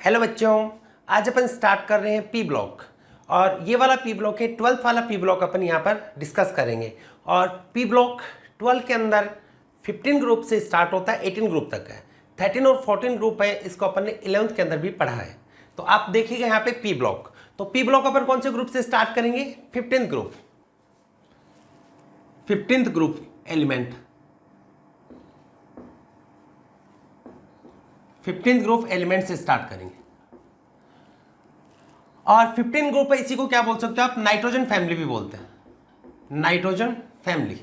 Hello बच्चों, आज अपन start कर रहे हैं पी ब्लॉक। और ये वाला पी ब्लॉक है 12th वाला पी ब्लॉक अपन यहाँ पर डिस्कस करेंगे। और पी ब्लॉक 12 के अंदर 15 ग्रुप से स्टार्ट होता है, 18 ग्रुप तक है। 13 और 14 ग्रुप है, इसको अपन ने 11th के अंदर भी पढ़ा है। तो आप देखिएगा यहाँ पे पी ब्लॉक। तो पी ब्लॉक अपन कौन से ग्रुप से स्टार्ट करेंगे? 15th group, 15th group element, 15th group element से स्टार्ट करेंगे। और 15 ग्रुप है, इसी को क्या बोल सकते हो आप? नाइट्रोजन फैमिली भी बोलते हैं, नाइट्रोजन फैमिली।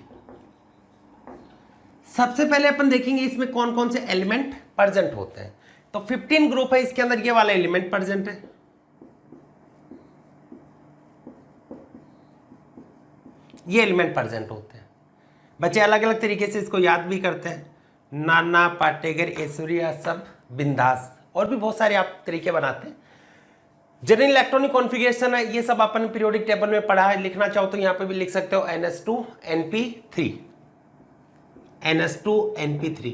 सबसे पहले अपन देखेंगे इसमें कौन कौन से एलिमेंट प्रेजेंट होते हैं। तो 15 ग्रुप है, इसके अंदर ये वाला एलिमेंट प्रेजेंट है, ये एलिमेंट प्रेजेंट होते हैं। बच्चे अलग अलग तरीके से इसको याद भी करते हैं, नाना, पाटेगर, ऐश्वर्या, सब बिंदास, और भी बहुत सारे आप तरीके बनाते हैं। जनरल इलेक्ट्रॉनिक कॉन्फ़िगरेशन है, ये सब अपन पीरियोडिक टेबल में पढ़ा है। लिखना चाहो तो यहाँ पे भी लिख सकते हो NH2NP3, NH2NP3।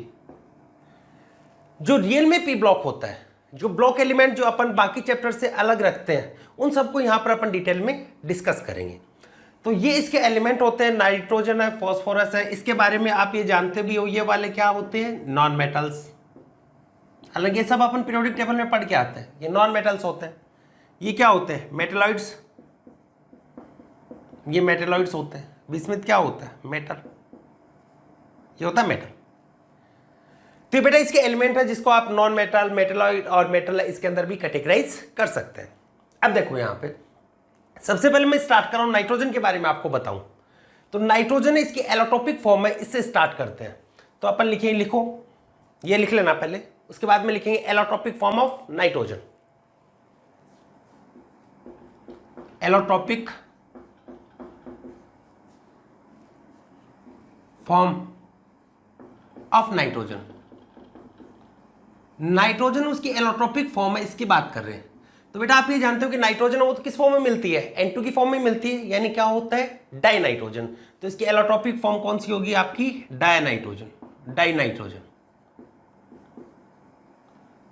जो रियल में पी ब्लॉक होता है, जो ब्लॉक एलिमेंट जो अपन बाकी चैप्टर से अलग रखते हैं, उन सबको यहाँ पर अपन डिटेल में डिस्कस करेंगे। तो ये इसके एलिमेंट होते हैं, नाइट्रोजन है, फॉस्फोरस है। इसके बारे में आप ये जानते भी हो, ये वाले क्या होते हैं? Non metals. हालांकि ये सब अपन पीरियोडिक टेबल में पढ़ के आते हैं, ये नॉन मेटल्स होते हैं। ये क्या होते हैं? मेटेलॉइड्स, ये मेटेलॉइड्स होते हैं। बिस्मिथ क्या होता है? मेटल, ये होता है मेटल। तो बेटा इसके एलिमेंट है जिसको आप नॉन मेटल, मेटेलॉइड और मेटल इसके अंदर भी कैटेगराइज कर सकते हैं। अब देखो यहाँ पे सबसे पहले मैं स्टार्ट कर रहा हूँ नाइट्रोजन के बारे में आपको बताऊं। तो नाइट्रोजन इसकी एलोट्रोपिक फॉर्म है, इससे स्टार्ट करते हैं। तो अपन लिखेंगे, लिखो, ये लिख लेना पहले, उसके बाद में लिखेंगे allotropic form of nitrogen. Allotropic form of nitrogen. Nitrogen उसकी एलोट्रोपिक फॉर्म है, इसकी बात कर रहे हैं। तो बेटा आप ये जानते हो कि नाइट्रोजन वो तो किस फॉर्म में मिलती है? N2 की फॉर्म में मिलती है, यानी क्या होता है? Die nitrogen. तो इसकी एलोट्रोपिक फॉर्म कौन सी होगी आपकी? Die nitrogen. Die nitrogen,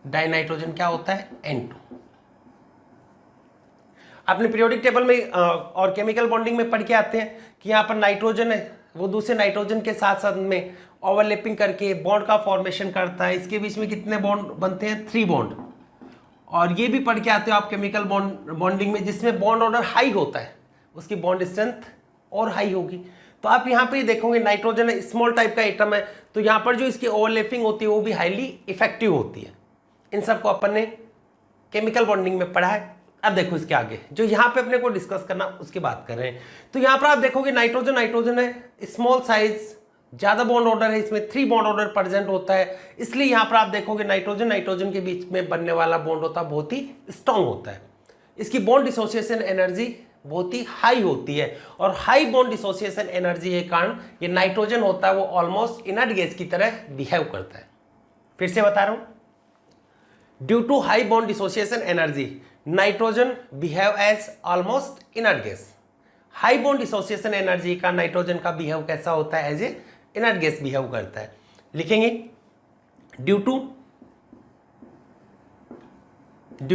die nitrogen क्या होता है? N2। अपने पीरियोडिक टेबल में और केमिकल बॉन्डिंग में पढ़ के आते हैं कि यहाँ पर नाइट्रोजन है, वो दूसरे नाइट्रोजन के साथ साथ में ओवरलैपिंग करके बॉन्ड का फॉर्मेशन करता है। इसके बीच में कितने बॉन्ड बनते हैं? 3 बॉन्ड। और ये भी पढ़ के आते हो आप केमिकल बॉन्डिंग में, जिसमें बॉन्ड ऑर्डर हाई होता है, उसकी बॉन्ड स्ट्रेंथ और हाई होगी। तो आप यहाँ पे देखोगे नाइट्रोजन स्मॉल टाइप का एटम है, तो यहाँ पर जो इसकी ओवरलैपिंग होती है वो भी हाईली इफेक्टिव होती है। इन सबको अपन ने केमिकल बॉन्डिंग में पढ़ा है। अब देखो इसके आगे जो यहाँ पे अपने को डिस्कस करना, उसकी बात कर रहे हैं। तो यहाँ पर आप देखोगे नाइट्रोजन, नाइट्रोजन है, स्मॉल साइज, ज्यादा बॉन्ड ऑर्डर है, इसमें 3 बॉन्ड ऑर्डर प्रेजेंट होता है। इसलिए यहाँ पर आप देखोगे नाइट्रोजन, नाइट्रोजन के बीच में बनने वाला बॉन्ड होता है बहुत ही स्ट्रॉन्ग होता है। इसकी बॉन्ड डिसोसिएशन एनर्जी बहुत ही हाई होती है, और हाई बॉन्ड डिसोसिएशन एनर्जी के कारण ये नाइट्रोजन होता है वो ऑलमोस्ट इनर्ट गैस की तरह बिहेव करता है। फिर से बता रहा हूं, due to high bond dissociation energy nitrogen behave as almost inert gas. High bond dissociation energy का नाइट्रोजन का बिहेव कैसा होता है? As a inert gas behave करता है। लिखेंगे due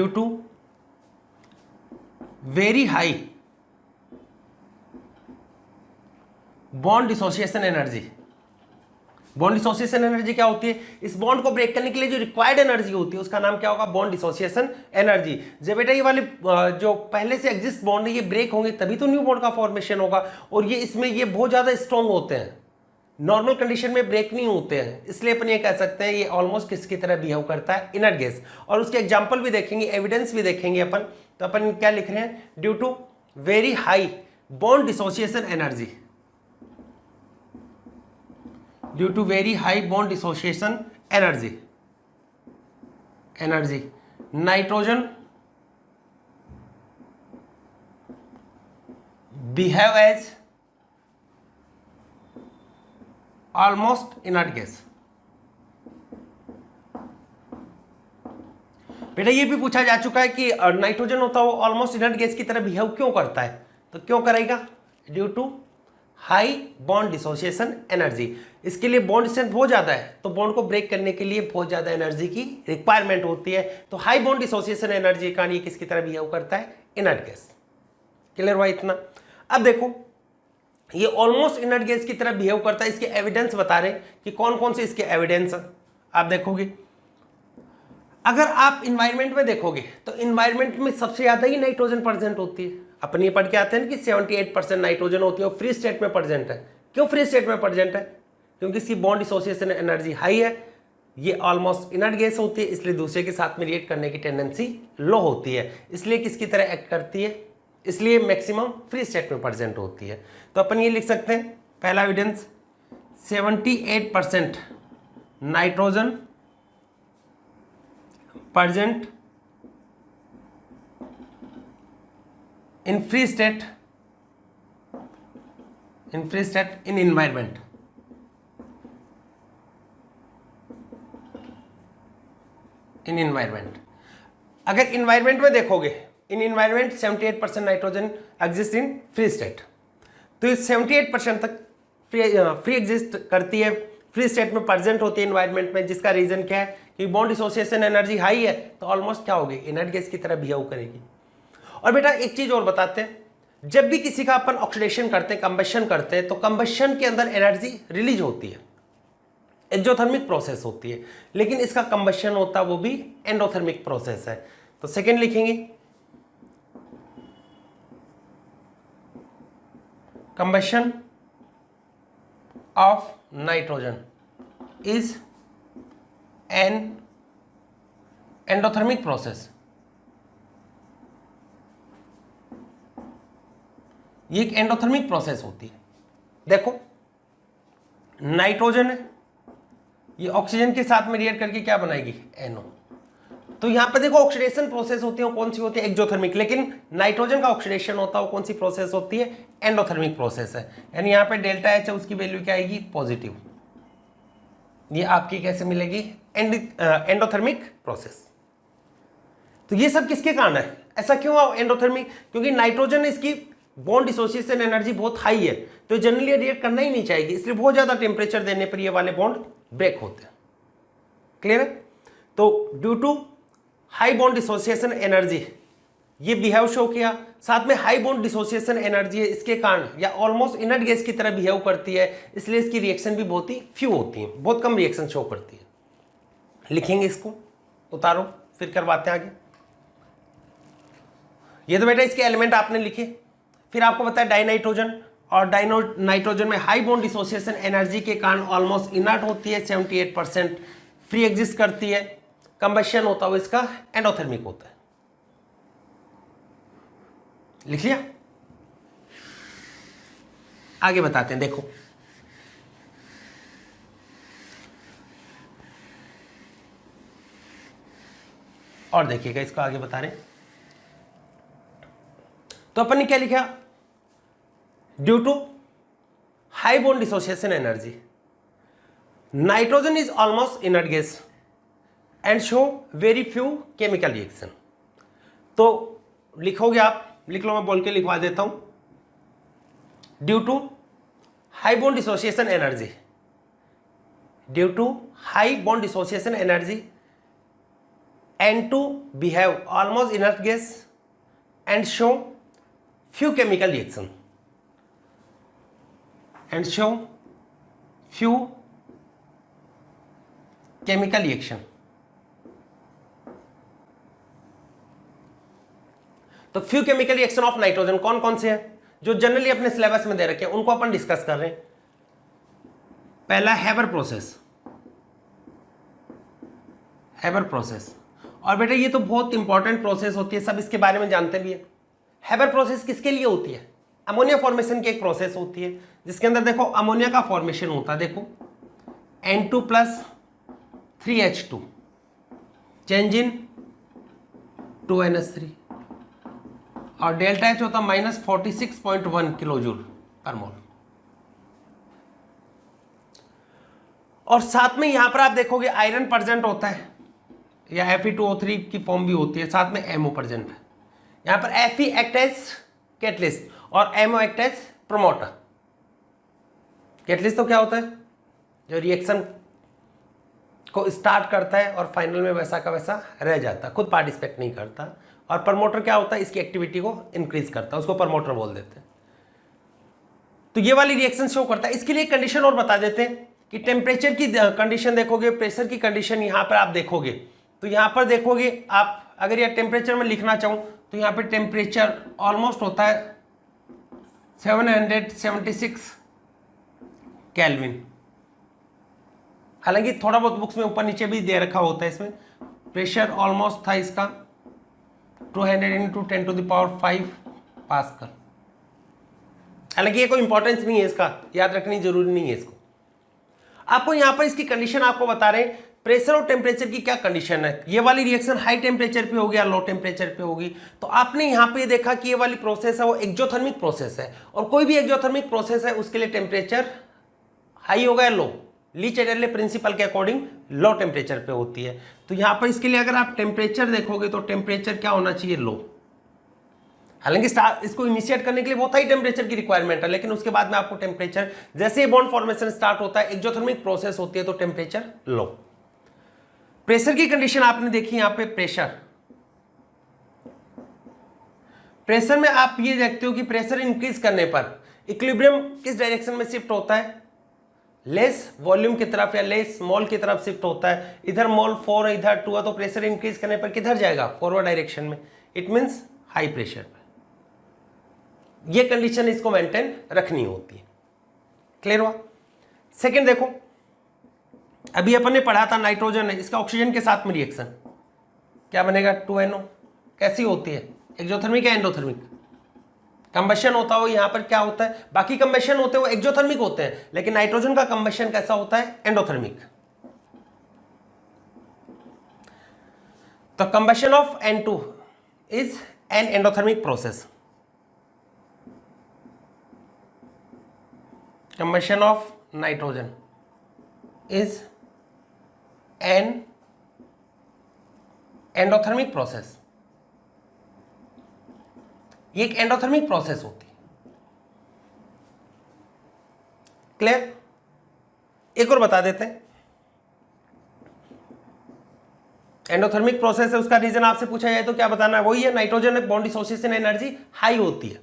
to very high bond dissociation energy. Bond dissociation energy क्या होती है? इस बॉन्ड को ब्रेक करने के लिए जो रिक्वायर्ड एनर्जी होती है उसका नाम क्या होगा? Bond dissociation energy. जब बेटा ये वाले जो पहले से एग्जिस्ट बॉन्ड है ये ब्रेक होंगे तभी तो न्यू बॉन्ड का फॉर्मेशन होगा। और ये इसमें ये बहुत ज्यादा स्ट्रॉन्ग होते हैं, नॉर्मल कंडीशन में ब्रेक नहीं होते हैं। इसलिए अपन ये कह सकते हैं ये ऑलमोस्ट किसकी तरह बिहेव करता है? Inert gas. और उसके एग्जाम्पल भी देखेंगे, एविडेंस भी देखेंगे अपन। तो अपन क्या लिख रहे हैं? Due to very high bond dissociation energy, due to very high bond dissociation energy nitrogen behave as almost inert gas. बेटा ये भी पूछा जा चुका है कि नाइट्रोजन होता है वो ऑलमोस्ट इनर्ट गैस की तरह बिहेव क्यों करता है? तो क्यों करेगा? Due to high bond dissociation energy. इसके लिए बॉन्ड स्ट्रेंथ बहुत ज़्यादा है, तो बॉन्ड को ब्रेक करने के लिए बहुत ज़्यादा एनर्जी की रिक्वायरमेंट होती है। तो हाई बॉन्ड डिसोसिएशन एनर्जी के कारण ये किसकी तरह बिहेव करता है, इनर्ट गैस। क्लियर हुआ इतना। अब देखो ये ऑलमोस्ट इनर्ट गैस की तरह बिहेव करता है, इसके एविडेंस बता रहे कि कौन कौन से इसके एविडेंस आप देखोगे। अगर आप इन्वायरमेंट में देखोगे तो इन्वायरमेंट में सबसे ज़्यादा ही नाइट्रोजन प्रेजेंट होती है। अपन ये पढ़ के आते हैं कि 78% नाइट्रोजन होती है और फ्री स्टेट में प्रेजेंट है। क्यों फ्री स्टेट में प्रेजेंट है, क्योंकि इसकी बॉन्ड डिसोसिएशन एनर्जी हाई है, ये ऑलमोस्ट इनर्ट गैस होती है, इसलिए दूसरे के साथ में रिएक्ट करने की टेंडेंसी लो होती है, इसलिए किसकी तरह एक्ट करती है, इसलिए मैक्सिमम फ्री स्टेट में प्रेजेंट होती है। तो अपन ये लिख सकते हैं पहला evidence 78% nitrogen present in free state in environment। In environment अगर इन्वायरमेंट में देखोगे, in environment 78% nitrogen exist in free state. तो इस 78% तक फ्री एग्जिस्ट करती है, फ्री स्टेट में प्रेजेंट होती है इन्वायरमेंट में, जिसका रीजन क्या है कि बॉन्ड डिसोसिएशन एनर्जी हाई है, तो ऑलमोस्ट क्या होगी, इनर्ट गैस की तरह बिहेव करेगी। और बेटा एक चीज और बताते हैं, जब भी किसी का अपन ऑक्सीडेशन करते हैं, कंबशन करते हैं, तो कंबशन के अंदर एनर्जी रिलीज होती है, एक्सोथर्मिक प्रोसेस होती है, लेकिन इसका कंबशन होता है वो भी एंडोथर्मिक प्रोसेस है। तो सेकंड लिखेंगे combustion of nitrogen is an endothermic process. ये एक एंडोथर्मिक प्रोसेस होती है। देखो नाइट्रोजन है, ये ऑक्सीजन के साथ में रिएक्ट करके क्या बनाएगी, NO। तो यहां पे देखो ऑक्सीडेशन प्रोसेस होती है, कौन सी होती है, एक्सोथर्मिक, लेकिन नाइट्रोजन का ऑक्सीडेशन होता है वो कौन सी प्रोसेस होती है, एंडोथर्मिक प्रोसेस है। यानी यहां पे डेल्टा H है, उसकी वैल्यू क्या आएगी, पॉजिटिव। ये आपकी कैसे मिलेगी, एंडोथर्मिक प्रोसेस। तो ये सब किसके कारण है, ऐसा क्यों हुआ एंडोथर्मिक, क्योंकि नाइट्रोजन इसकी बॉन्ड डिसोसिएशन एनर्जी बहुत हाई है, तो जनरली रिएक्ट करना ही नहीं चाहिए, इसलिए बहुत ज्यादा टेम्परेचर देने पर ये वाले बॉन्ड ब्रेक होते हैं। क्लियर है। तो due to high bond dissociation energy ये बिहेव शो किया, साथ में हाई बॉन्ड डिसोसिएशन एनर्जी है, इसके कारण या ऑलमोस्ट इनर्ट गैस की तरह बिहेव करती है, इसलिए इसकी रिएक्शन भी बहुत ही फ्यू होती है, बहुत कम रिएक्शन शो करती है। लिखेंगे इसको, उतारो फिर करवाते हैं आगे। ये तो बेटा इसके एलिमेंट आपने लिखे, फिर आपको बताया डाइनाइट्रोजन, और नाइट्रोजन में हाई बॉन्ड डिसोसिएशन एनर्जी के कारण ऑलमोस्ट इनर्ट होती है, 78% फ्री एग्जिस्ट करती है, कंबशन होता है इसका एंडोथर्मिक होता है। लिख लिया, आगे बताते हैं। देखो और देखिएगा, इसको आगे बता रहे हैं। तो अपन ने क्या लिखा, due to high bond dissociation energy nitrogen is almost inert gas and show very few chemical reaction. तो लिखोगे आप, लिख लो, मैं बोल के लिखवा देता हूं। Due to high bond dissociation energy, due to high bond dissociation energy and to behave almost inert gas and show few chemical reaction and show few chemical reaction। तो few chemical reaction of nitrogen कौन कौन से हैं जो generally अपने syllabus में दे रखे हैं, उनको अपन डिस्कस कर रहे हैं। पहला हैबर प्रोसेस, हैबर प्रोसेस। और बेटा ये तो बहुत इंपॉर्टेंट प्रोसेस होती है, सब इसके बारे में जानते भी है। हैबर प्रोसेस किसके लिए होती है, अमोनिया फॉर्मेशन की एक प्रोसेस होती है, जिसके अंदर देखो अमोनिया का फॉर्मेशन होता है। देखो N2 + 3H2 change in 2NH3 और डेल्टा H होता -46.1 किलोजूल पर मोल। और साथ में यहां पर आप देखोगे आयरन प्रेजेंट होता है, या Fe2O3 की फॉर्म भी होती है, साथ में MO प्रेजेंट है। यहाँ पर Fe एक्ट एज कैटलिस्ट और MO act as promoter. Catalyst तो क्या होता है, जो रिएक्शन को स्टार्ट करता है और फाइनल में वैसा का वैसा रह जाता है, खुद पार्टिसिपेट नहीं करता। और प्रमोटर क्या होता है, इसकी एक्टिविटी को इंक्रीज करता है, उसको प्रमोटर बोल देते हैं। तो ये वाली रिएक्शन शो करता है। इसके लिए कंडीशन और बता देते हैं कि टेम्परेचर की कंडीशन देखोगे, प्रेशर की कंडीशन यहाँ पर आप देखोगे, तो यहाँ पर देखोगे आप, अगर यह टेम्परेचर में लिखना चाहूँ तो यहाँ पे टेम्परेचर ऑलमोस्ट होता है 776 केल्विन। हालांकि थोड़ा बहुत बुक्स में ऊपर नीचे भी दे रखा होता है इसमें। प्रेशर ऑलमोस्ट था इसका 200 इंटू 10⁵ पास्कल। हालांकि ये कोई इंपॉर्टेंस नहीं है इसका, याद रखनी जरूरी नहीं है इसको। आपको यहाँ पर इसकी कंडीशन आपको बता रहे हैं, प्रेशर और टेम्परेचर की क्या कंडीशन है। ये वाली रिएक्शन हाई टेम्परेचर पे होगी या लो टेम्परेचर पे होगी। तो आपने यहाँ पे देखा कि ये वाली प्रोसेस है वो एक्सोथर्मिक प्रोसेस है, और कोई भी एक्सोथर्मिक प्रोसेस है उसके लिए टेम्परेचर हाई होगा या लो, लीच-एडरले प्रिंसिपल के अकॉर्डिंग लो टेम्परेचर पे होती है। तो यहाँ पर इसके लिए अगर आप टेम्परेचर देखोगे तो टेम्परेचर क्या होना चाहिए, लो। हालांकि इसको इनिशिएट करने के लिए बहुत हाई टेम्परेचर की रिक्वायरमेंट है, लेकिन उसके बाद में आपको टेम्परेचर, जैसे ही बॉन्ड फॉर्मेशन स्टार्ट होता है, एक्सोथर्मिक प्रोसेस होती है, तो टेम्परेचर लो। प्रेशर की कंडीशन आपने देखी यहाँ पे, प्रेशर में आप ये देखते हो कि प्रेशर इंक्रीज करने पर इक्विलिब्रियम किस डायरेक्शन में शिफ्ट होता है, लेस वॉल्यूम की तरफ या लेस मोल की तरफ शिफ्ट होता है। इधर मोल 4 इधर 2 है, तो प्रेशर इंक्रीज करने पर किधर जाएगा, फॉरवर्ड डायरेक्शन में। इट मींस हाई प्रेशर पर। ये कंडीशन इसको मेंटेन रखनी होती है। क्लियर हुआ। सेकंड देखो, अभी अपन ने पढ़ा था नाइट्रोजन है, इसका ऑक्सीजन के साथ में रिएक्शन क्या बनेगा, 2NO। कैसी होती है, एक्सोथर्मिक या एंडोथर्मिक। कंबशन होता हो, यहाँ पर क्या होता है, बाकी कंबशन होते हैं वो एक्सोथर्मिक होते हैं, लेकिन नाइट्रोजन का कंबशन कैसा होता है, एंडोथर्मिक। तो combustion of N2 is an endothermic process. Combustion of nitrogen is an endothermic process। ये एक एंडोथर्मिक प्रोसेस होती है। क्लियर। एक और बता देते हैं, एंडोथर्मिक प्रोसेस है, उसका रीजन आपसे पूछा जाए तो क्या बताना है, वही है, नाइट्रोजन में बॉन्ड डिसोसिएशन एनर्जी हाई होती है।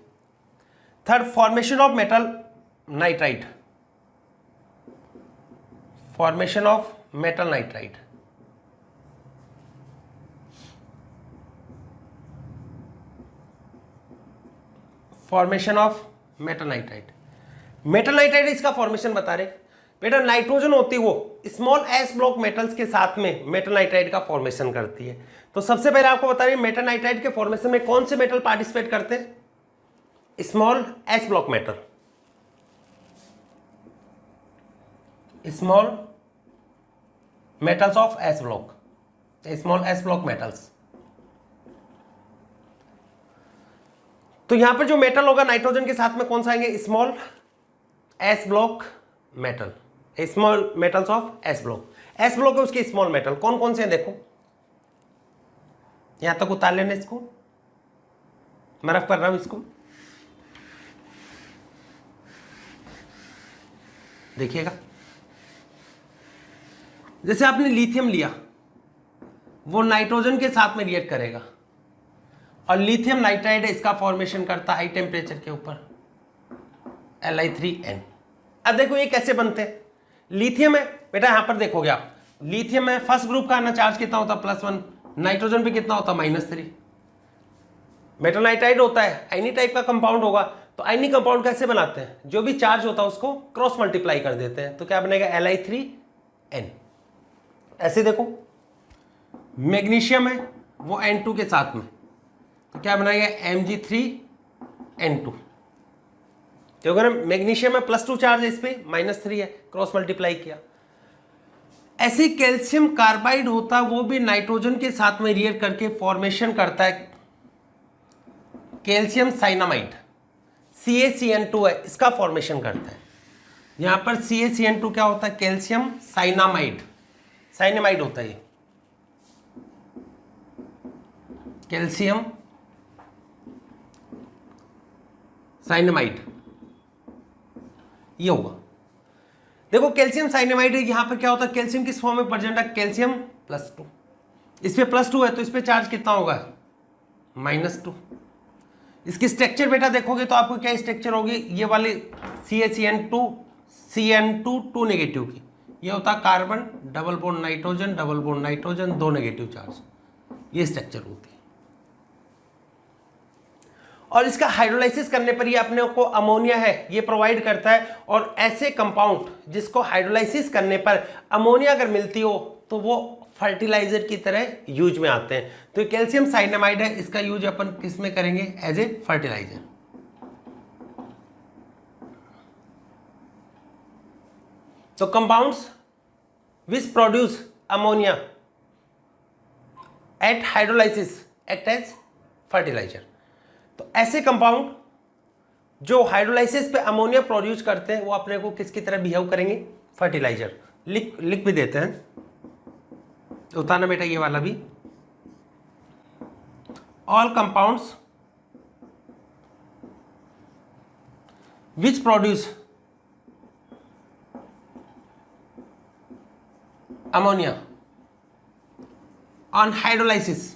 Third, formation of metal nitride, formation of metal nitride. Formation of metal nitride. Metal nitride इसका फॉर्मेशन बता रहे बेटा, नाइट्रोजन होती है वो स्मॉल एस ब्लॉक मेटल्स के साथ में मेटल नाइट्राइड का फॉर्मेशन करती है। तो सबसे पहले आपको बता रही मेटल नाइट्राइड के फॉर्मेशन में कौन से मेटल पार्टिसिपेट करते हैं, small S block metal, small metals of S block, small S block metals. तो यहां पर जो मेटल होगा नाइट्रोजन के साथ में कौन सा आएंगे, small S block metal, small metals of S block. S block है उसके स्मॉल मेटल कौन कौन से हैं, देखो यहां तक उतार लेने, इसको मैं रफ कर रहा हूं, इसको देखिएगा। जैसे आपने लिथियम लिया, वो नाइट्रोजन के साथ में रिएक्ट करेगा और लिथियम नाइट्राइड इसका फॉर्मेशन करता है हाई टेम्परेचर के ऊपर, Li3N। अब देखो ये कैसे बनते हैं, लिथियम है बेटा, यहां पर देखोगे आप, लिथियम में फर्स्ट ग्रुप का ना चार्ज कितना होता है, +1, नाइट्रोजन पे कितना होता है, -3। मेटल नाइट्राइड होता है, आयनी टाइप का कंपाउंड होगा, तो आयनी कंपाउंड कैसे बनाते हैं, जो भी चार्ज होता है उसको क्रॉस मल्टीप्लाई कर देते हैं, तो क्या बनेगा Li3N। ऐसे देखो मैग्नीशियम है वो N2 के साथ में, तो क्या बनाएगा Mg3N2, तो अगर मैग्नीशियम में +2 चार्ज है, इस पे -3 है, क्रॉस मल्टीप्लाई किया। ऐसे कैल्शियम कार्बाइड होता है, वो भी नाइट्रोजन के साथ में रिएक्ट करके फॉर्मेशन करता है कैल्शियम साइनामाइड, CaCN2 है, इसका फॉर्मेशन करता है। यहां पर CaCN2 क्या होता है, कैल्शियम साइनामाइड, साइनामाइड होता है, कैल्शियम साइनामाइड ये होगा। देखो कैल्शियम साइनामाइड है, यहाँ पर क्या होता है, कैल्शियम किस फॉर्म में प्रेजेंट है, कैल्शियम +2, इस पे +2 है तो इस पे चार्ज कितना होगा, -2। इसकी स्ट्रक्चर बेटा देखोगे तो आपको क्या स्ट्रक्चर होगी, ये वाले CaCN2 2 नेगेटिव की, ये होता है carbon double bond nitrogen 2 negative charge, ये स्ट्रक्चर होती है। और इसका हाइड्रोलाइसिस करने पर ये अपने को अमोनिया है ये प्रोवाइड करता है। और ऐसे कंपाउंड जिसको हाइड्रोलाइसिस करने पर अमोनिया अगर मिलती हो तो वो फर्टिलाइजर की तरह यूज में आते हैं। तो कैल्शियम साइनामाइड है, इसका यूज अपन किस में करेंगे, एज ए फर्टिलाइजर। तो compounds which produce ammonia at hydrolysis act as fertiliser. तो ऐसे कंपाउंड जो हाइड्रोलाइसिस पे अमोनिया प्रोड्यूस करते हैं वो अपने को किसकी तरह बिहेव करेंगे, फर्टिलाइजर। लिख भी देते हैं, उतारना बेटा ये वाला भी। All compounds which produce ammonia on hydrolysis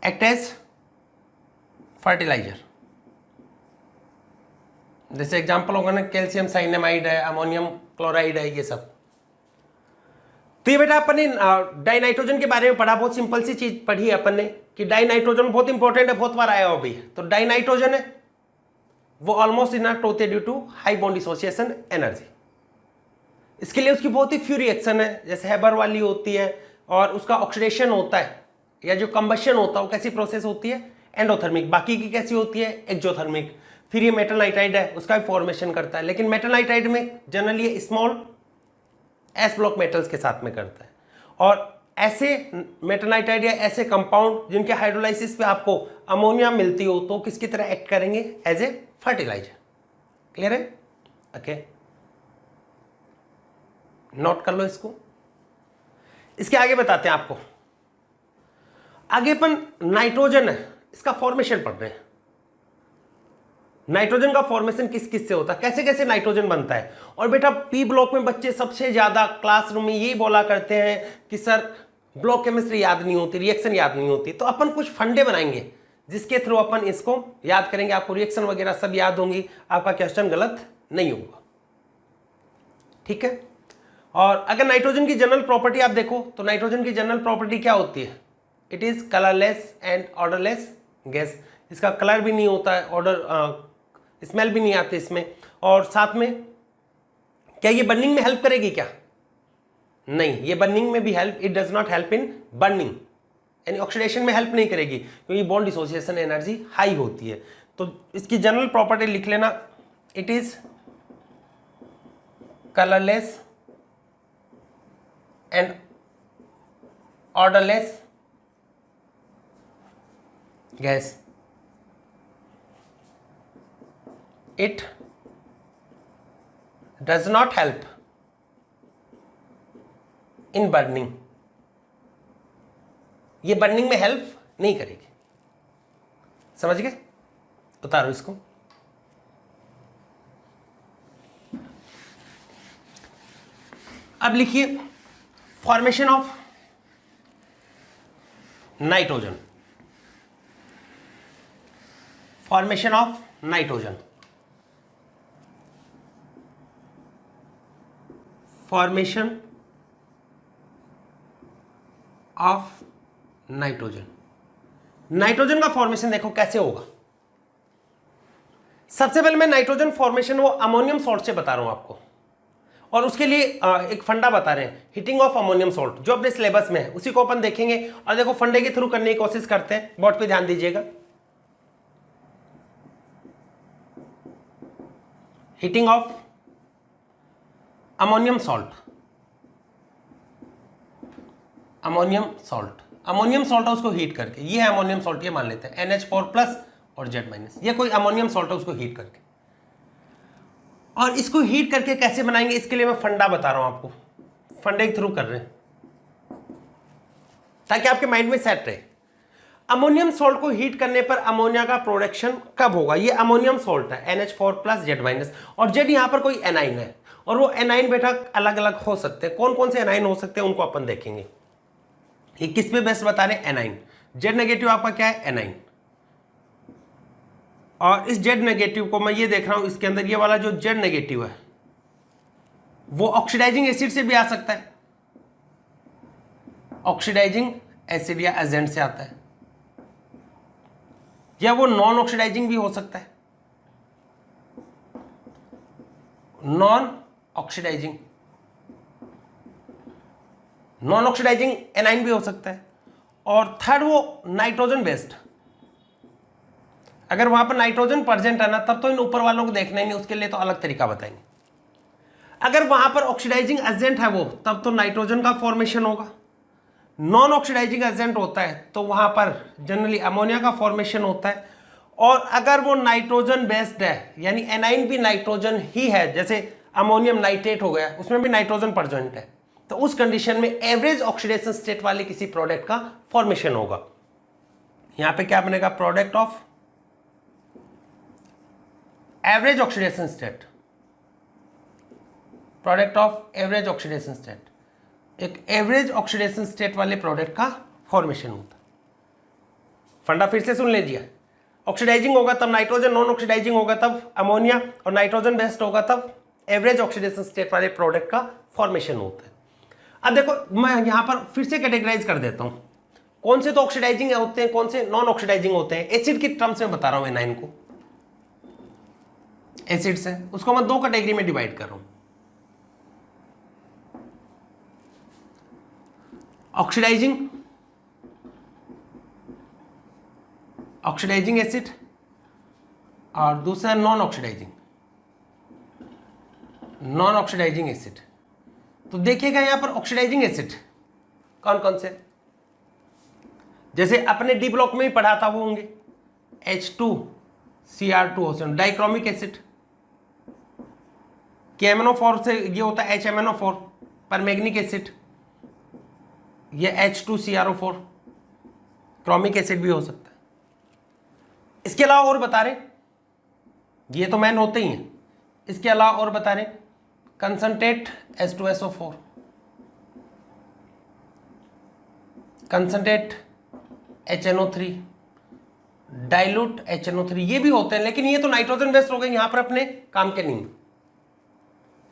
act as fertiliser. जैसे एग्जांपल होगा ना, कैल्शियम साइनामाइड है, अमोनियम क्लोराइड है, ये सब। तो ये बेटा अपन ने डाइनाइट्रोजन के बारे में पढ़ा, बहुत सिंपल सी चीज पढ़ी है अपन ने कि डाइनाइट्रोजन बहुत इंपॉर्टेंट है, बहुत बार आया हो भी। तो डाइनाइट्रोजन है वो ऑलमोस्ट इनर्ट होते due to high bond dissociation energy. इसके लिए उसकी बहुत ही फ्यू रिएक्शन है, जैसे हेबर वाली होती है, और उसका ऑक्सीडेशन होता है या जो कंबशन होता है वो कैसी प्रोसेस होती है, एंडोथर्मिक। बाकी की कैसी होती है, एक्जोथर्मिक। फिर ये मेटल नाइट्राइड है, उसका भी फॉर्मेशन करता है, लेकिन मेटल नाइट्राइड में generally small S block metals के साथ में करता है। और ऐसे मेटल नाइट्राइड या ऐसे कंपाउंड जिनके हाइड्रोलाइसिस पे आपको अमोनिया मिलती हो तो किसकी तरह एक्ट करेंगे, एज ए फर्टिलाइजर। क्लियर है? ओके, नोट कर लो इसको। इसके आगे बताते हैं आपको। आगे अपन नाइट्रोजन है, इसका फॉर्मेशन पढ़ रहे हैं। नाइट्रोजन का फॉर्मेशन किस किस से होता है, कैसे कैसे नाइट्रोजन बनता है। और बेटा पी ब्लॉक में बच्चे सबसे ज्यादा क्लासरूम में यही बोला करते हैं कि सर ब्लॉक केमिस्ट्री याद नहीं होती, रिएक्शन याद नहीं होती। तो अपन कुछ फंडे बनाएंगे जिसके थ्रू अपन इसको याद करेंगे, आपको रिएक्शन वगैरह सब याद होंगी, आपका क्वेश्चन गलत नहीं होगा। ठीक है। और अगर नाइट्रोजन की जनरल प्रॉपर्टी आप देखो तो नाइट्रोजन की जनरल प्रॉपर्टी क्या होती है, it is colourless and odourless gas. इसका कलर भी नहीं होता है, ऑर्डर स्मेल भी नहीं आती इसमें। और साथ में क्या ये बर्निंग में हेल्प करेगी क्या, नहीं, ये बर्निंग में भी help, it does not help in burning, यानी ऑक्सीडेशन में हेल्प नहीं करेगी क्योंकि बॉन्ड डिसोसिएशन एनर्जी हाई होती है। तो इसकी जनरल प्रॉपर्टी लिख लेना, it is colourless and odourless gas. It does not help in burning, ये बर्निंग में हेल्प नहीं करेगी। समझ गए? उतारो इसको। अब लिखिए formation of nitrogen. Formation of nitrogen, formation of nitrogen. Nitrogen का फॉर्मेशन देखो कैसे होगा। सबसे पहले मैं नाइट्रोजन फॉर्मेशन वो अमोनियम सॉल्ट से बता रहा हूं आपको, और उसके लिए एक फंडा बता रहे हैं, हीटिंग ऑफ अमोनियम सॉल्ट, जो अपने सिलेबस में है उसी को अपन देखेंगे। और देखो फंडे के थ्रू करने की कोशिश करते हैं, बोर्ड पे ध्यान दीजिएगा। Heating of ammonium salt, ammonium salt, ammonium salt है उसको हीट करके, ये है अमोनियम सॉल्ट, ये मान लेते हैं NH4+ और Z-, ये कोई अमोनियम सॉल्ट है उसको हीट करके। और इसको हीट करके कैसे बनाएंगे, इसके लिए मैं फंडा बता रहा हूं आपको, फंडे के थ्रू कर रहे हैं ताकि आपके माइंड में सेट रहे। अमोनियम सॉल्ट को हीट करने पर अमोनिया का प्रोडक्शन कब होगा? ये अमोनियम सॉल्ट है NH4+Z-, और Z यहाँ पर कोई एनाइन है, और वो एनाइन बेटा अलग अलग हो सकते हैं। कौन कौन से एनाइन हो सकते हैं उनको अपन देखेंगे। ये किस पे बेस्ट बता रहे हैं? एनाइन। Z नेगेटिव आपका क्या है? एनाइन। और इस Z नेगेटिव को मैं ये देख रहा हूं, इसके अंदर ये वाला जो Z नेगेटिव है वो ऑक्सीडाइजिंग एसिड से भी आ सकता है, ऑक्सीडाइजिंग एसिड या एजेंट से आता है, या वो नॉन ऑक्सीडाइजिंग भी हो सकता है, नॉन ऑक्सीडाइजिंग एनाइन भी हो सकता है। और थर्ड वो नाइट्रोजन बेस्ड, अगर वहां पर नाइट्रोजन प्रेजेंट है ना तब तो इन ऊपर वालों को देखना ही नहीं, उसके लिए तो अलग तरीका बताएंगे। अगर वहां पर ऑक्सीडाइजिंग एजेंट है वो, तब तो नाइट्रोजन का फॉर्मेशन होगा। नॉन ऑक्सीडाइजिंग एजेंट होता है तो वहां पर जनरली अमोनिया का फॉर्मेशन होता है। और अगर वो नाइट्रोजन बेस्ड है, यानी एनाइन भी नाइट्रोजन ही है, जैसे अमोनियम नाइट्रेट हो गया, उसमें भी नाइट्रोजन प्रेजेंट है, तो उस कंडीशन में एवरेज ऑक्सीडेशन स्टेट वाले किसी प्रोडक्ट का फॉर्मेशन होगा। यहां पे क्या बनेगा? Product of average oxidation state, product of average oxidation state, एक एवरेज ऑक्सीडेशन स्टेट वाले प्रोडक्ट का फॉर्मेशन होता है। फंडा फिर से सुन लीजिए, ऑक्सीडाइजिंग होगा तब नाइट्रोजन, नॉन ऑक्सीडाइजिंग होगा तब अमोनिया, और नाइट्रोजन बेस्ड होगा तब एवरेज ऑक्सीडेशन स्टेट वाले प्रोडक्ट का फॉर्मेशन होता है। अब देखो मैं यहां पर फिर से कैटेगराइज कर देता हूं, कौन से तो ऑक्सीडाइजिंग होते हैं, कौन से नॉन ऑक्सीडाइजिंग होते हैं। एसिड की टर्म्स में बता रहा हूं एनाइन को, एसिड से उसको मैं दो कैटेगरी में डिवाइड कर रहा हूं, ऑक्सीडाइजिंग एसिड, और दूसरा नॉन ऑक्सीडाइजिंग एसिड। तो देखिएगा यहां पर ऑक्सीडाइजिंग एसिड कौन कौन से, जैसे अपने डी ब्लॉक में ही पढ़ा था वो होंगे H2Cr2, डाइक्रोमिक एसिड, KMnO4 से ये होता है HMnO4, परमैंगनिक एसिड, ये H2CrO4, क्रोमिक एसिड भी हो सकता है। इसके अलावा और बता रहे, ये तो मैन होते ही हैं, इसके अलावा और बता रहे concentrate H2SO4, concentrate HNO3, dilute HNO3, ये भी होते हैं, लेकिन ये तो नाइट्रोजन बेस्ड हो गए, यहां पर अपने काम के नहीं।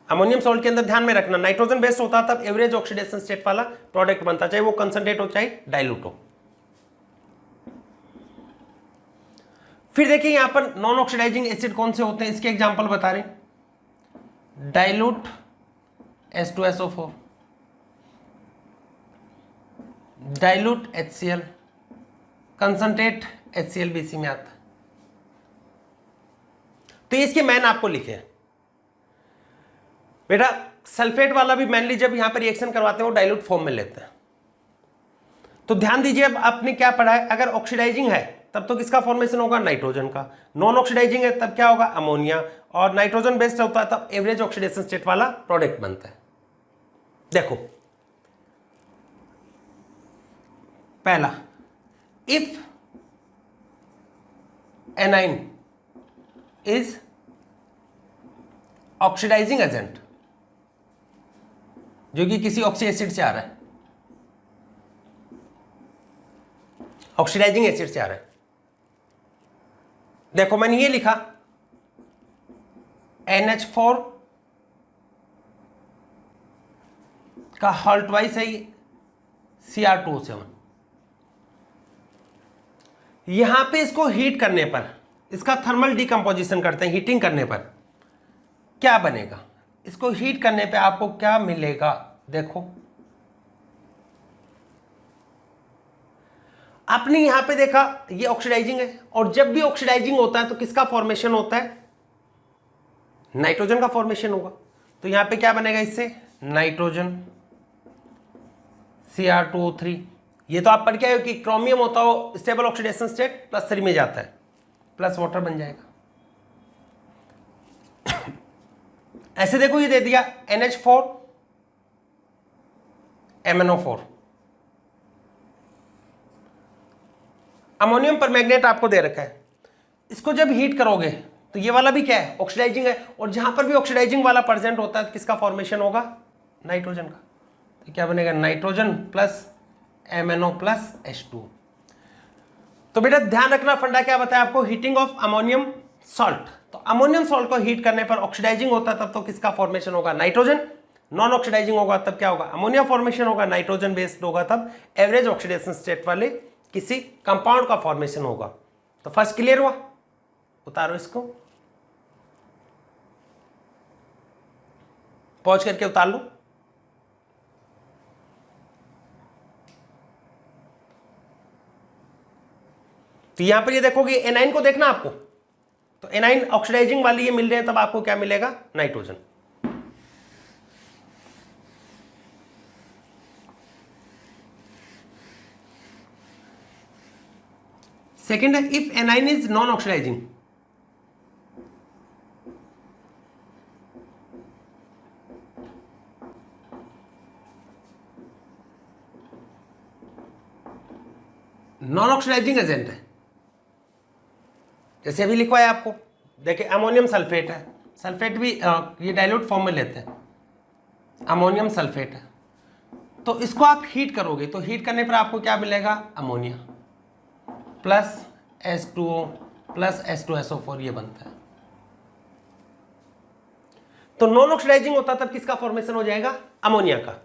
अमोनियम सॉल्ट के अंदर ध्यान में रखना, नाइट्रोजन बेस्ड होता तब एवरेज ऑक्सीडेशन स्टेट वाला प्रोडक्ट बनता, चाहे वो कंसंट्रेट हो चाहे डाइल्यूट हो। फिर देखिए यहां पर नॉन ऑक्सीडाइजिंग एसिड कौन से होते हैं, इसके एग्जांपल बता रहे, dilute H2SO4, dilute HCl, concentrate HClBC में आता है। तो इसके मैन आपको लिखे बेटा, सल्फेट वाला भी मैनली जब यहां पर रिएक्शन करवाते हैं वो डाइल्यूट फॉर्म में लेते हैं। तो ध्यान दीजिए, अब आपने क्या पढ़ा है, अगर ऑक्सीडाइजिंग है तब तो किसका फॉर्मेशन होगा? नाइट्रोजन का। नॉन ऑक्सीडाइजिंग है तब क्या होगा? अमोनिया। और नाइट्रोजन बेस्ड होता है तब एवरेज ऑक्सीडेशन स्टेट वाला प्रोडक्ट बनता है। देखो पहला, if anion is oxidising agent, जो कि किसी ऑक्सी एसिड से आ रहा है, ऑक्सीडाइजिंग एसिड से आ रहा है। देखो मैंने ये लिखा NH4 का हॉल्ट वाइज है Cr2O7, यहां पे इसको हीट करने पर, इसका थर्मल डिकम्पोजिशन करते हैं, हीटिंग करने पर क्या बनेगा? इसको हीट करने पे आपको क्या मिलेगा? देखो आपने यहां पे देखा ये ऑक्सीडाइजिंग है, और जब भी ऑक्सीडाइजिंग होता है तो किसका फॉर्मेशन होता है? नाइट्रोजन का फॉर्मेशन होगा। तो यहां पे क्या बनेगा इससे? Nitrogen Cr2O3। ये तो आप पढ़ के आए हो कि क्रोमियम होता हो स्टेबल ऑक्सीडेशन स्टेट +3 में जाता है, प्लस वाटर बन जाएगा। ऐसे देखो ये दे दिया NH4 MnO4, अमोनियम परमैंगनेट आपको दे रखा है, इसको जब हीट करोगे तो ये वाला भी क्या है, ऑक्सीडाइजिंग है, और जहां पर भी ऑक्सीडाइजिंग वाला प्रेजेंट होता है किसका फॉर्मेशन होगा, नाइट्रोजन का। तो क्या बनेगा, nitrogen plus MnO plus H2। तो बेटा ध्यान रखना, फंडा क्या बताया आपको, हीटिंग ऑफ अमोनियम सॉल्ट। तो अमोनियम सॉल्ट को हीट करने पर ऑक्सीडाइजिंग होता तब तो किसका फॉर्मेशन होगा, नाइट्रोजन। नॉन ऑक्सीडाइजिंग होगा तब क्या होगा, अमोनिया फॉर्मेशन होगा, नाइट्रोजन बेस्ड होगा तब एवरेज ऑक्सीडेशन स्टेट वाले किसी कंपाउंड का फॉर्मेशन होगा। तो फर्स्ट क्लियर हुआ, उतारो इसको, पॉज करके उतार लो। तो यहां पर ये देखोगे एनाइन को देखना आपको, तो एनाइन ऑक्सीडाइजिंग वाली ये मिल रहे हैं तब आपको क्या मिलेगा, नाइट्रोजन। सेकेंड है, if anion is non oxidising, non oxidising agent है, जैसे अभी लिखवाया आपको, देखिए अमोनियम सल्फेट है, सल्फेट भी ये डाइल्यूट फॉर्म में लेते हैं, अमोनियम सल्फेट है, तो इसको आप हीट करोगे तो हीट करने पर आपको क्या मिलेगा, ammonia plus H2O plus H2SO4 ये बनता है। तो नॉन ऑक्सीडाइजिंग होता तब किसका फॉर्मेशन हो जाएगा, अमोनिया का।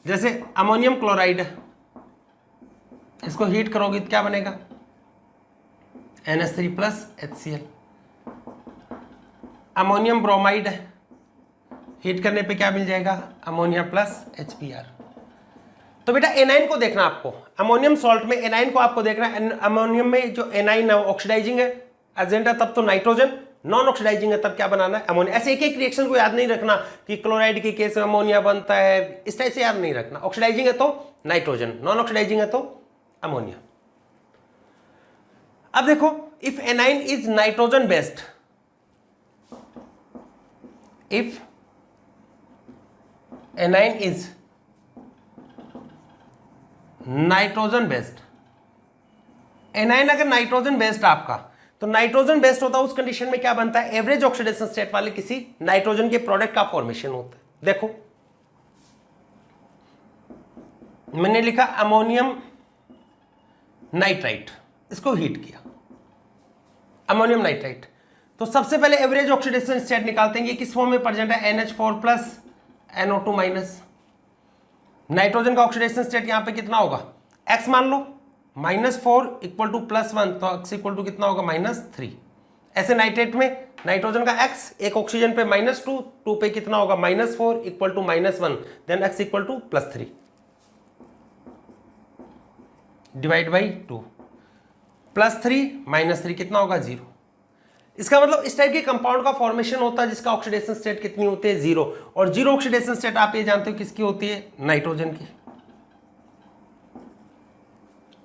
जैसे अमोनियम क्लोराइड है, इसको हीट करोगे तो क्या बनेगा, NH3 plus HCl। Ammonium bromide है, हीट करने पे क्या मिल जाएगा, अमोनिया प्लस HBr। तो बेटा एनाइन को देखना आपको, अमोनियम सॉल्ट में एनाइन को आपको देखना है, अमोनियम में जो एनाइन है ऑक्सीडाइजिंग है एजेंट है तब तो नाइट्रोजन, नॉन ऑक्सीडाइजिंग है तब क्या बनाना है, अमोनिया। ऐसे एक एक रिएक्शन को याद नहीं रखना कि क्लोराइड के केस में अमोनिया बनता है, इस टाइप से याद नहीं रखना। ऑक्सीडाइजिंग है तो नाइट्रोजन, नॉन ऑक्सीडाइजिंग है तो अमोनिया। अब देखो, if anion is nitrogen based, if anion is nitrogen based, A9 अगर नाइट्रोजन बेस्ड आपका, तो नाइट्रोजन बेस्ड होता है उस कंडीशन में क्या बनता है, एवरेज ऑक्सीडेशन स्टेट वाले किसी नाइट्रोजन के प्रोडक्ट का फॉर्मेशन होता है। देखो मैंने लिखा अमोनियम नाइट्राइट, इसको हीट किया, अमोनियम नाइट्राइट, तो सबसे पहले एवरेज ऑक्सीडेशन स्टेट निकालते हैं, ये किस फॉर्म में प्रेजेंट है, NH4 plus NO2 minus. Nitrogen का ऑक्सीडेशन स्टेट यहां पे कितना होगा, x मान लो, -4 इक्वल टू +1, तो x इक्वल टू कितना होगा, -3। ऐसे नाइट्रेट में नाइट्रोजन का x, एक ऑक्सीजन पे -2, 2 पे कितना होगा, -4 equal to -1, then x equal to +3 divide by 2, +3 -3 कितना होगा, 0। इसका मतलब इस टाइप के कंपाउंड का फॉर्मेशन होता है जिसका ऑक्सीडेशन स्टेट कितनी होती है, 0। और 0 ऑक्सीडेशन स्टेट आप ये जानते हो किसकी होती है, नाइट्रोजन की,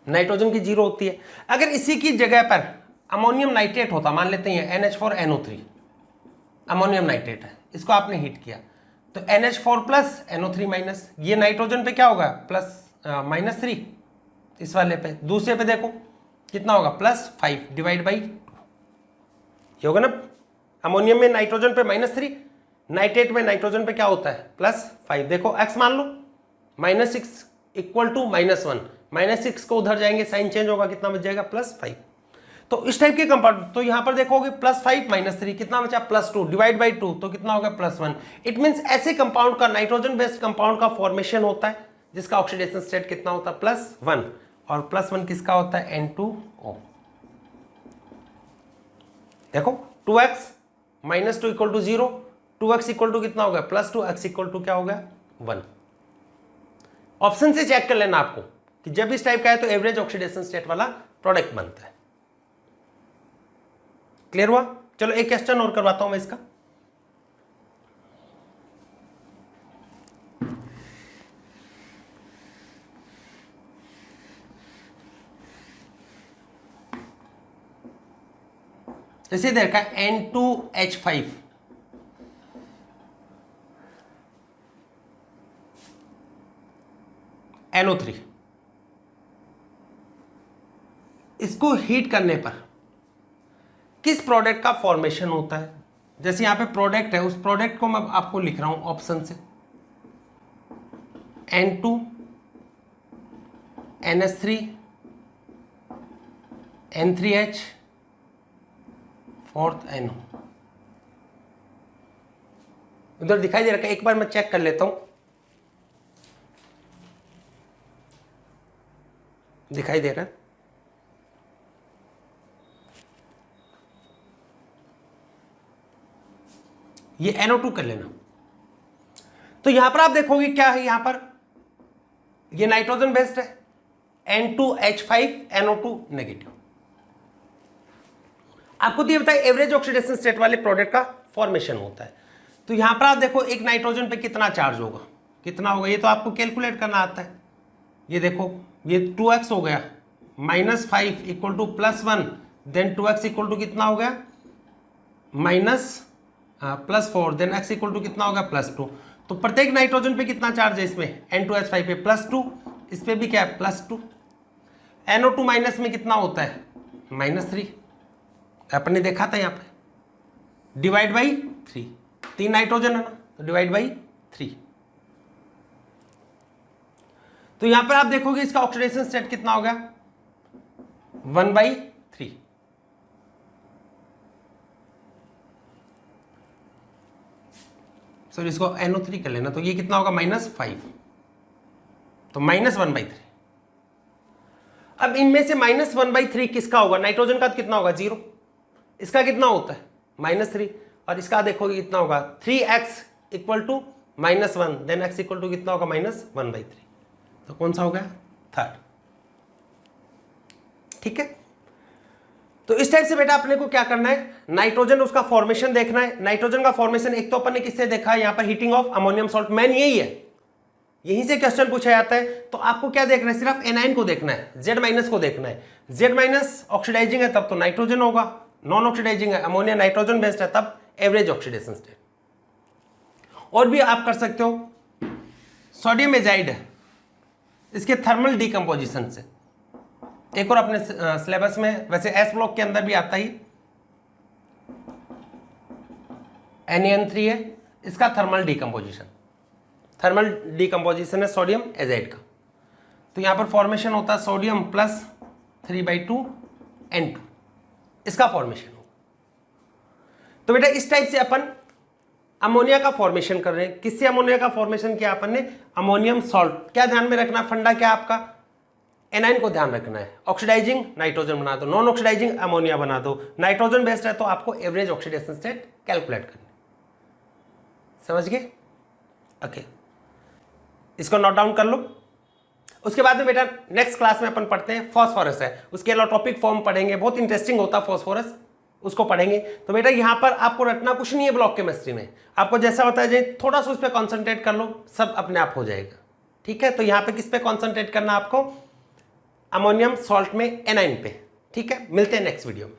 नाइट्रोजन की 0 होती है। अगर इसी की जगह पर अमोनियम नाइट्रेट होता, मान लेते हैं NH4NO3 अमोनियम नाइट्रेट है, इसको आपने हीट किया तो NH4 प्लस NO3 माइनस, ये नाइट्रोजन पे क्या होगा, -3, इस वाले पे, दूसरे पे देखो कितना होगा, +5 डिवाइड बाई, ये होगा ना, अमोनियम में नाइट्रोजन पे -3, नाइट्रेट में नाइट्रोजन पे क्या होता है, +5। देखो x मान लो, -6 इक्वल टू -1, -6 को उधर जाएंगे, साइन चेंज होगा, कितना बच जाएगा, +5। तो इस टाइप के कंपाउंड, तो यहां पर देखोगे +5 -3 कितना बचा, +2 डिवाइड बाई 2, तो कितना होगा, +1। इट मीन्स ऐसे कंपाउंड का, नाइट्रोजन बेस्ड कंपाउंड का फॉर्मेशन होता है जिसका ऑक्सीडेशन स्टेट कितना होता है, +1, और +1 किसका होता है, N2O। देखो 2x -2 equal to 0, 2x equal to कितना होगा, +2, x इक्वल टू क्या होगा, 1। ऑप्शन से चेक कर लेना आपको कि जब इस टाइप का है तो एवरेज ऑक्सीडेशन स्टेट वाला प्रोडक्ट बनता है। क्लियर हुआ? चलो एक क्वेश्चन और करवाता हूं मैं इसका। जैसे इधर का N2H5 NO3, इसको हीट करने पर किस प्रोडक्ट का फॉर्मेशन होता है। जैसे यहाँ पे प्रोडक्ट है, उस प्रोडक्ट को मैं आपको लिख रहा हूं ऑप्शन से, N2 NH3 N3H 4th NO। उधर दिखाई दे रहा है, एक बार मैं चेक कर लेता हूं, दिखाई दे रहा है। ये NO2 कर लेना। तो यहां पर आप देखोगे क्या है, यहां पर ये नाइट्रोजन बेस्ड है, N2H5NO2 नेगेटिव। आपको तो ये बताया एवरेज ऑक्सीडेशन स्टेट वाले प्रोडक्ट का फॉर्मेशन होता है। तो यहां पर आप देखो एक नाइट्रोजन पे कितना चार्ज होगा, कितना होगा, ये तो आपको कैलकुलेट करना आता है। ये देखो ये 2x हो गया, -5 equal to +1, then 2x equal to कितना हो गया, +4, देन x इक्वल टू कितना होगा, +2। तो प्रत्येक नाइट्रोजन पे कितना चार्ज है इसमें, N2H5 पे +2, इस पे भी क्या है, +2। NO2 माइनस में कितना होता है, -3, अपने देखा था यहाँ पे, डिवाइड बाई 3, 3 नाइट्रोजन है ना, तो डिवाइड बाई 3। तो यहां पर आप देखोगे इसका ऑक्सीडेशन स्टेट कितना हो गया, 1/3। सॉरी इसको NO3 कर लेना, तो ये कितना होगा, -5, तो -1/3। अब इनमें से -1/3 किसका होगा, नाइट्रोजन का कितना होगा, 0, इसका कितना होता है, -3, और इसका देखोगे कितना होगा, 3x equal to -1, then x equal to कितना होगा, -1/3। तो कौन सा हो गया, 3rd। ठीक है, तो इस टाइप से बेटा अपने को क्या करना है, नाइट्रोजन उसका फॉर्मेशन देखना है। नाइट्रोजन का फॉर्मेशन एक तो अपन ने किससे देखा है, यहां पर heating of ammonium salt, main यही है, यहीं से क्वेश्चन पूछा जाता है। तो आपको क्या देखना है, सिर्फ एनाइन को देखना है, Z- को देखना है। Z- ऑक्सीडाइजिंग है तब तो नाइट्रोजन होगा, नॉन ऑक्सीडाइजिंग है, अमोनिया नाइट्रोजन बेस्ड है, तब एवरेज ऑक्सीडेशन स्टेट। और भी आप कर सकते हो, सोडियम एजाइड है, इसके थर्मल डिकम्पोजिशन से, एक और अपने सिलेबस में वैसे एस ब्लॉक के अंदर भी आता ही, NaN3 है, इसका थर्मल डिकम्पोजिशन है सोडियम एजाइड का। तो यहां पर फॉर्मेशन होता है सोडियम प्लस 3/2 N2, इसका फॉर्मेशन होगा। तो बेटा इस टाइप से अपन अमोनिया का फॉर्मेशन कर रहे हैं। किससे अमोनिया का फॉर्मेशन किया अपन ने, अमोनियम सॉल्ट। क्या ध्यान में रखना, फंडा क्या आपका, एनाइन को ध्यान रखना है, ऑक्सीडाइजिंग नाइट्रोजन बना दो, नॉन ऑक्सीडाइजिंग अमोनिया बना दो, नाइट्रोजन बेस्ड है तो आपको एवरेज ऑक्सीडेशन स्टेट कैलकुलेट करनी, समझ गए, ओके, इसको नोट डाउन कर लो। उसके बाद में बेटा नेक्स्ट क्लास में अपन पढ़ते हैं फॉस्फोरस है, उसके एलोट्रोपिक फॉर्म पढ़ेंगे, बहुत इंटरेस्टिंग होता है फॉस्फोरस, उसको पढ़ेंगे। तो बेटा यहाँ पर आपको रटना कुछ नहीं है ब्लॉक केमिस्ट्री में, आपको जैसा होता है जाए थोड़ा सा उस पर कॉन्सेंट्रेट कर लो, सब अपने आप हो जाएगा। ठीक है, तो यहाँ पे किस पे कॉन्सेंट्रेट करना आपको, अमोनियम सॉल्ट में एनाइन पे। ठीक है, मिलते हैं नेक्स्ट वीडियो में।